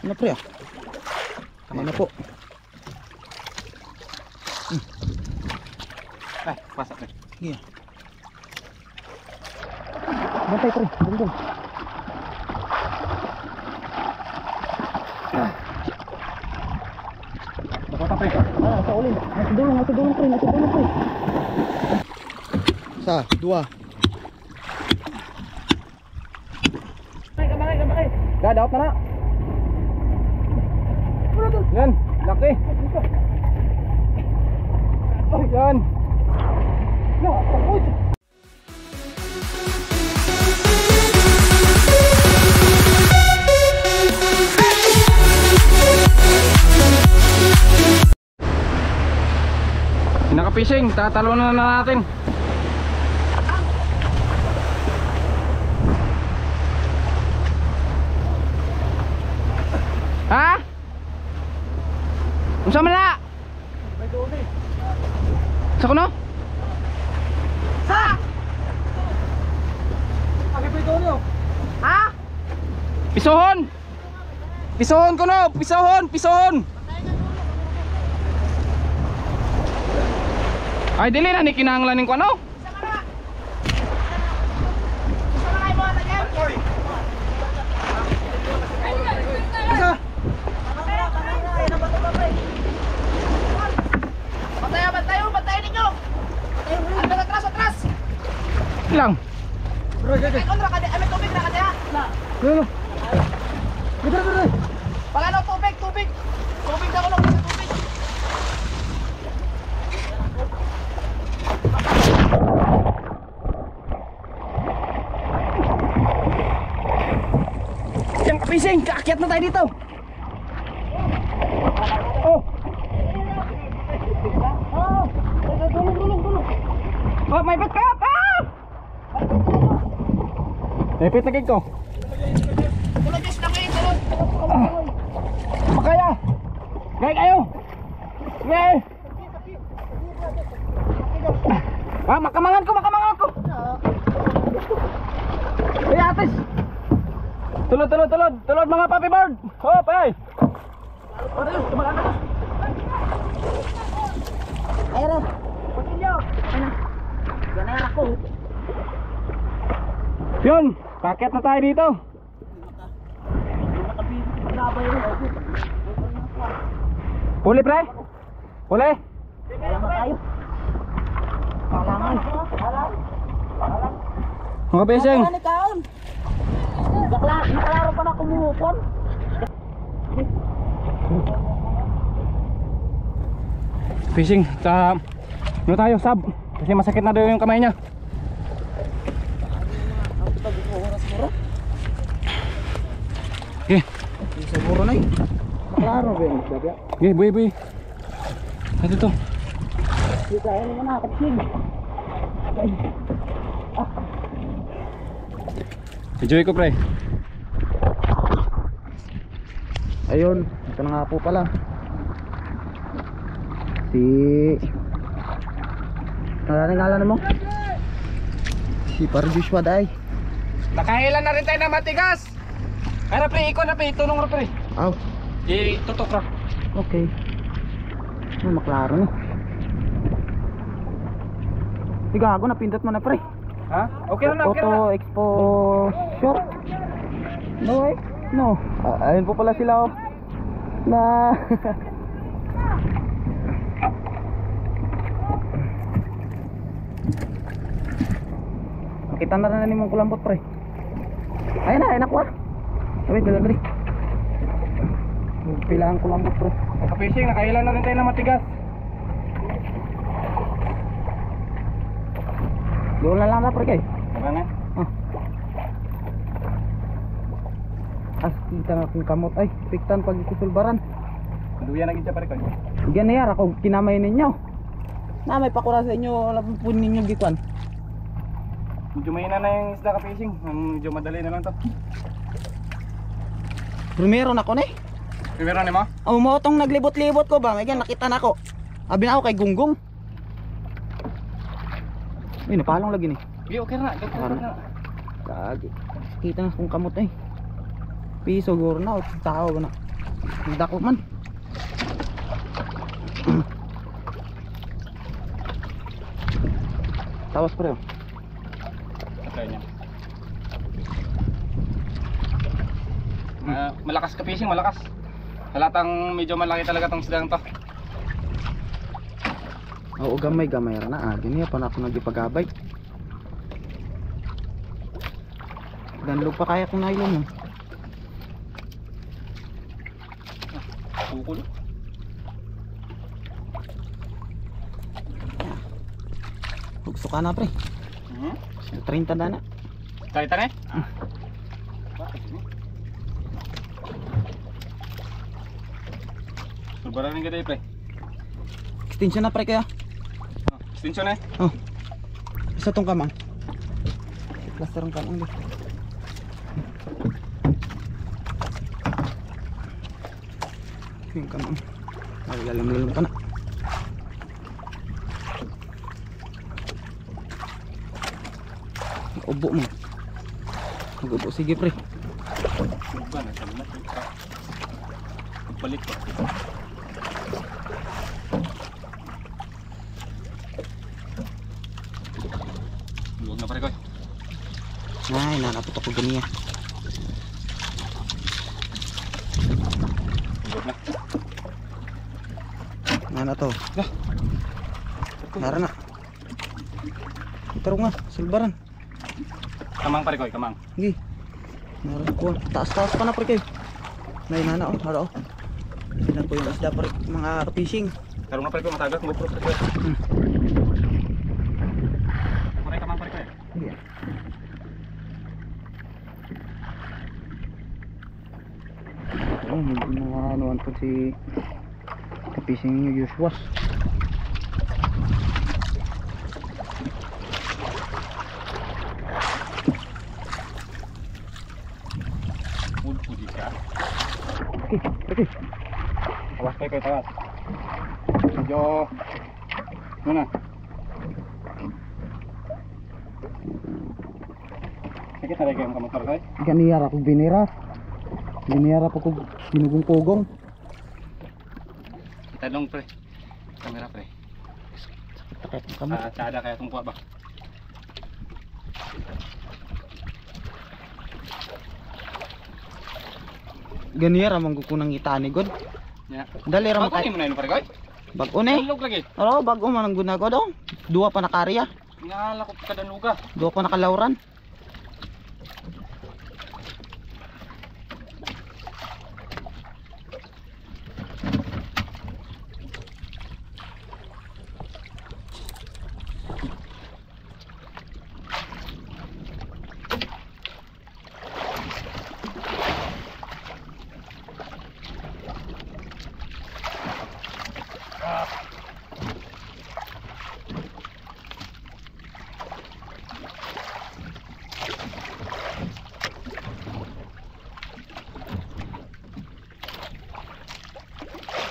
Ano pre ah? Ano po? Ay, pasok na. Iya. Bantay pre, bundong. Bakota pre. Sa ulin. Nasa dulong pre, nasa dulong pre. Sa, dua. Kamay. Dapat na na. Yan, laki. Yan. Naka-fishing, tatalunan na natin. Ha? Unsa man na? Sa kuno? Sa! Ha? Pisohon! Pisohon kuno! Pisohon! Ay dili na ni kinahanglan ko ano? Bantayan ninyo. Atras. Ilang? Ay, kontra ka di, tubig na kanya. Ano? Pagano tubig. Tubig na kuno sa tubig. Yang kapising, kaakyat na tayo dito. Oh. Oh, may pit ka! Ah! May pit na gig ko. Tulog is lang eh, tulog. Makaya! Gaya kayo! Gaya! Ah, makamangan ko! Ay, atis! Tulod mga puppy bird! Hop, ay! Ayun. Continue. Yan na ako. Yun! Paket na tayo dito! Huli pre? Huli? Salamat tayo. Kailangan. Mga beseng! Ano kaon? Nakalaro pa na kumuhupon. Fishing sa ano tayo sab kasi masakit na daw yung kamay niya. Okay. Siguro na eh. Klaro ba yung sabi? Okay, buhay. Ito to. Dito ayun naman nakakapsig. Enjoy ko pre. Ayun, ito na nga po pala. Ngalan mo? Si Parjoshua day. Nakahilan na rin tayo ng matigas. Ano pre, ikaw na pre, tunong na pre. Aw, Tutok ra. okay. Maklaro no. Gago, napindot mo na pre. Ha? Okay na. Auto exposure. No way. No. Ayun po pala sila oh. Na kita na rin mong kulambot pre. Ayun na ko ah. Wait, dali. Pilahan kulambot pre. Naka-fishing, nakahilan na rin tayo ng matigas. Doon na lang na pre kay. Ano na? As kita nga kung kamot ay piktan pag ikusulbaran. Duyan na gid siya pare ko. Diyan na yara kung kinamay ninyo. Na may pakura sa inyo lapun ninyo gikuan. Medyo mahina na yung isda ka-fishing. Medyo madali na lang to. Primero na ko ni. Primero ni mo? Oh, mo tong naglibot-libot ko ba? May gan nakita na ko. Abi na ako kay Gunggong. Uy, napalong lagi ni. Di, okay na. Okay na. Lagi. Kita na kung kamot eh. Piso guro na. O tao ba na. Dako man. Tawas pre. Okay niya. Malakas ka fishing, malakas. Halatang medyo malaki talaga tong isdang to. Oo, gamay-gamay ra na. Gini pa na ako nagipagabay. Danlog pa kaya kung nailon mo. Kukul. Gusto ka na pre. 30 na na. Kahit na eh? Bakit? Surbaran rin ka tayo pre. Extension na pre kaya. Extension eh? Oh. Isa tong kamang. Plaster ang kamang di. Yung kamang. Ay, lalam-lalam ka na. Ubo mo. Mag-ubo. Sige pre. Ba, nasa na. Pagbalik ko. Luwag na pare ko. Ay, nanapot ako ganiya. Luwag na. Nana to. Nara na. Taro nga, silbaran. Kamang pare ko, kamang. Gi. Nara ko. Taas-taas pa na pre kayo. May nana oh, hara oh. Tingnan ko yung isda pre, mga fishing. Karong na pare ko, matagas mo pare ko. Pare kamang pare ko. Gi. Oh, hindi mga anuan po si fishing yung usual. Pudi ka. Okay. Awas pare ko, tawas. Medyo Mana? Sakit na rin kayong kamotor ko eh. Ganiyara ko binira. Ganiyara pa ko binugong-pugong. Tanong pre. Kamera pre. Sakit ang kamot. Sada kaya itong kuha ba? Ganiyara manggukunang itani god. Ya. Dali ra Bago makay. mo na yun pare ko eh. Bago ne. Nalog lagi. Oo, bago man ang gunagod oh. Duwa pa nakarya. Ngala ko kadanuga. Duwa pa nakalawran.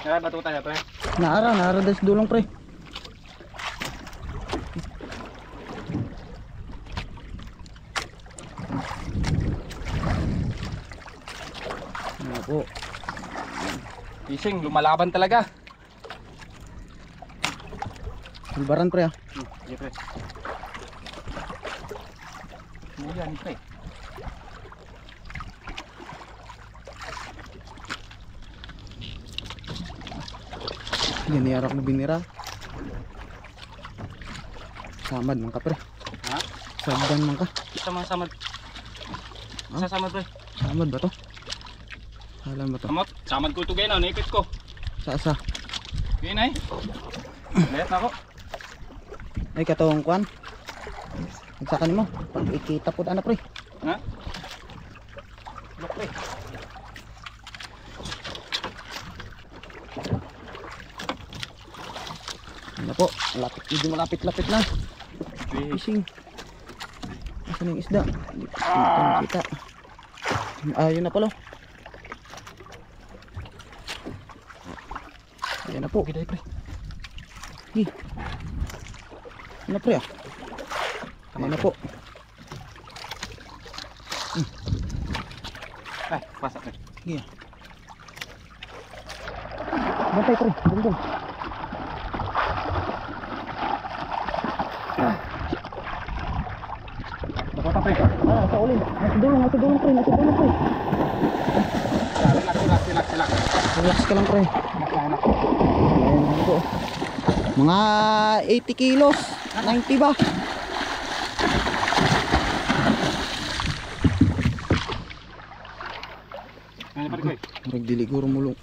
Kaya bato tayo pre. Naara des dulong pre. Ano po? Fishing, lumalaban talaga. Silbaran pre ah. Iya pre. Yan pre. Ganiyara ko binira. Samad man ka pre. Ha? Sagdan man ka. Sama samad. Sa samad pre. Samad ba to? Alam ba to? Samad. Samad ko to gay na, naipit ko. Sa. Gay na eh. Let na ako. Ay katong kwan. Nagsakan mo. Pag ikita po ana pre. Ha? Look pre. Ano po? Lapit, medyo malapit-lapit na. Fishing. Asan yung isda? Hindi ko makita. Ayun na pala. Ayan na po. Okay dahil pre. Hi. Ano pre ah? Ayan na po. Ay, pasak eh. Sige. Bantay pre, dun. Baka pre. Sa ulin. Nasa dulong pre. Relax. Relax ka lang pre. Ayan po. Mga 80 kilos. 90 ba? Ano pare ko? Nagdiliguro mo.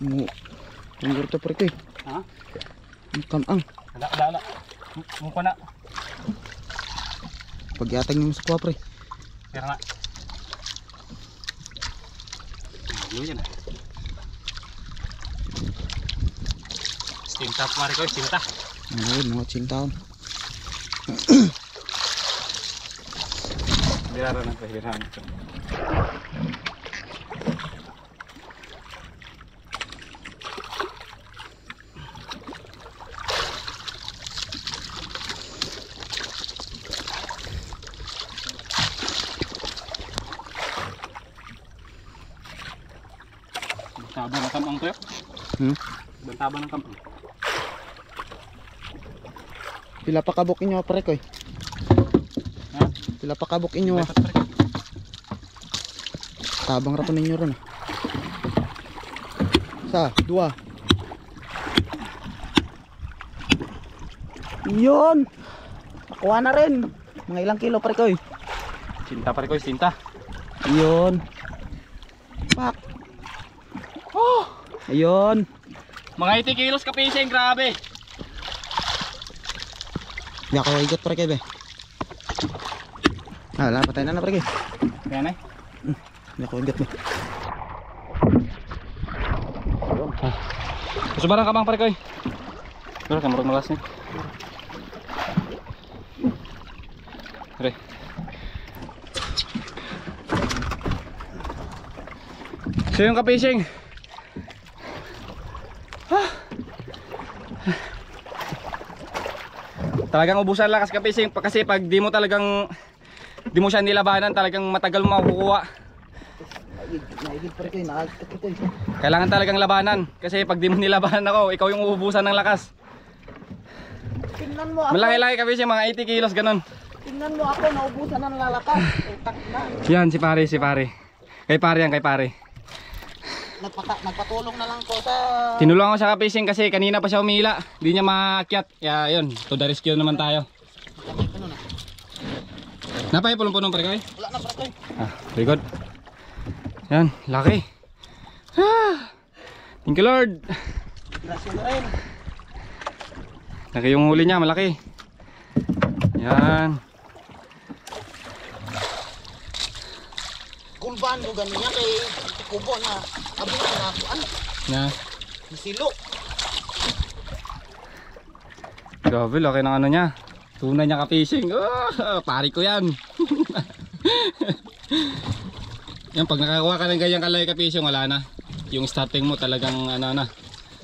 Ang gurto pre ko. Ha? Ang kamang. Ala. Mukha na. Pagyatang yung sukwa pre. Pero na. Yun. Cinta pare ko, cinta. Ayun, mga chintaon. Biraran na biraran. Bantaba ng kampang to. Bantaba ng kampang. Pila pa kabok inyo pre ko. Ha? Pila pa kabok inyo. Tabang rapo ninyo ron. Sa, 2. Yun. Nakuha na rin. Mga ilang kilo pre ko. Cinta pare ko, cinta. Yun. Pak. Oh, ayun. Mga 80 kilos ka fishing, grabe. Di ako igot pre ko be. Wala, patay na pre ko. Yan eh. Di ako igot be. Subarang ka bang pare ko? Pero kamurot malas ni. Re. So yung ka-fishing. Talagang ubusan lakas ka-fishing kasi pag di mo siya nilabanan, talagang matagal mo makukuha. Naigid pre ko, nakagkat ko. Kailangan talagang labanan kasi pag di mo nilabanan ako, ikaw yung uubusan ng lakas. Tingnan mo ako. Malaki-laki ka-fishing, mga 80 kilos ganun. Tingnan mo ako, naubusan ng lalakas. Utak na. Yan si pare. Kay pare. Nagpatulong na lang ko sa... Tinulungan ko siya ka-fishing kasi kanina pa siya umila. Hindi niya maakyat. Kaya yun, to the rescue naman tayo. Napay punong-punong pare kayo? Wala na pre. Very good. Yan, laki. Thank you Lord. Grasya na rin. Laki yung huli niya, malaki. Yan. Kulban ko gano'n yan kay kubo na abot na kuan. Na. Silo. Grabe, laki ng ano niya. Tunay niya ka-fishing. Oh, pari ko yan. Yan, pag nakakuha ka ng ganyang kalay ka-fishing, wala na. Yung starting mo talagang ano na,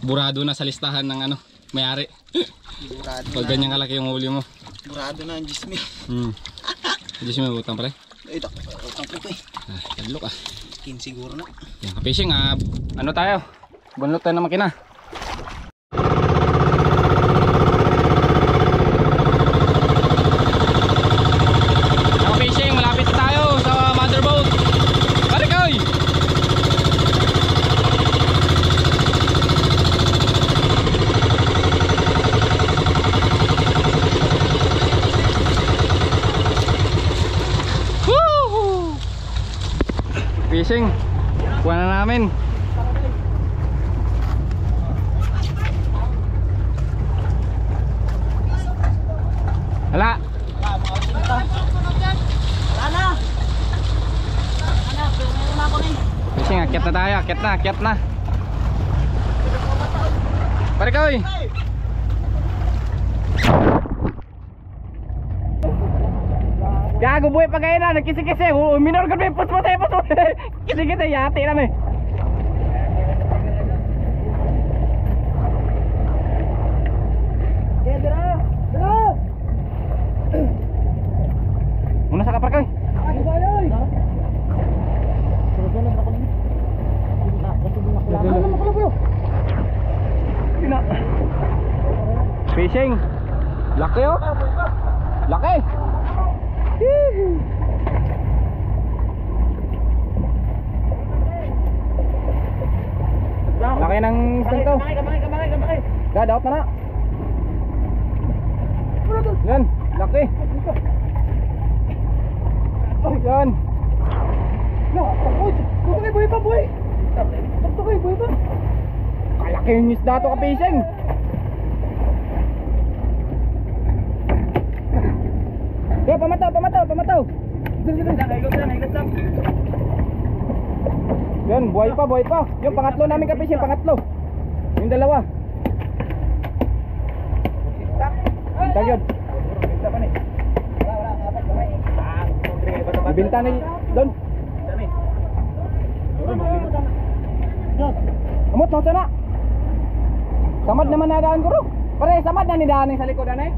burado na sa listahan ng ano, may-ari. Burado Pag ganyang kalaki yung huli mo. Burado na ang gismi. Diyos mo, utang pare. Ay, utang ko eh. Tadlok 15 siguro na. Yan ka-fishing, ano tayo? Bunlot tayo ng makina. Ka-fishing, malapit tayo sa mother boat. Pare koy! Fishing, kuha na namin. Wala. Fishing, akyat na tayo, akyat na. Pare koy! Gago buhay pa kayo na, nagkisi-kisi. Minor ka ba yung pus-putay. Kisi-kisi, yati na may. Fishing. Laki oh. Laki. Laki ng isang to. Kamay. Dad, out na na. Yan, laki. Yan. Tutukoy, buhay pa, buhay. Tutukoy, buhay pa. Kalaki yung isda to ka-fishing. Yo, pamataw. Higop lang. Yan, buhay pa. Yung pangatlo namin ka-fishing, pangatlo. Yung dalawa. Tag yun. Ibinta na doon. Amot na sana. Samad naman na daan guru. Pare, samad na ni daan sa likodan eh.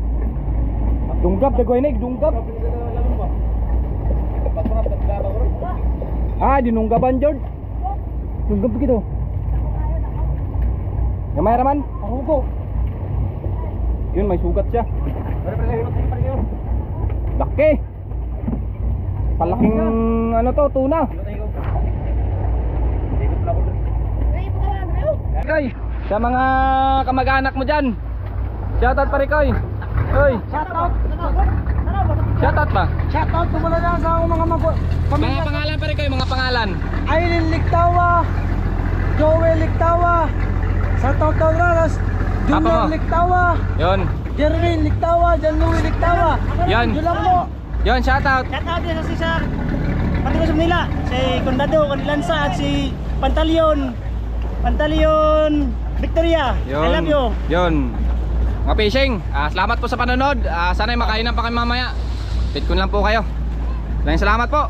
Dunggab dagoy na, dunggab. Ah, dinunggaban Jord. Dunggab begitu. Gamay raman, pahugo. Yun, may sugat siya. Laki. Palaking ano to, tuna. Koy, sa mga kamag-anak mo dyan, shoutout pa rin Koy. Koy, shoutout ba? Shoutout ko muna lang sa mga Mga pangalan pa rin Koy, mga pangalan. Aileen Ligtawa, Joel Ligtawa, shoutout daw Raras, Papa mo. Junior Ligtawa, Yun, Jerwin Ligtawa, John Louie Ligtawa. Yan. Yun lang po. yun, shoutout. Shoutout din sa Cesar. Pati ko sa Manila, si Condado, Canilansa at si Pantaleon Victoria. I love you. Yun. Mga fishing, salamat po sa panonood. Sana'y makainan pa kayo mamaya. Update ko lang po kayo. Maraming salamat po.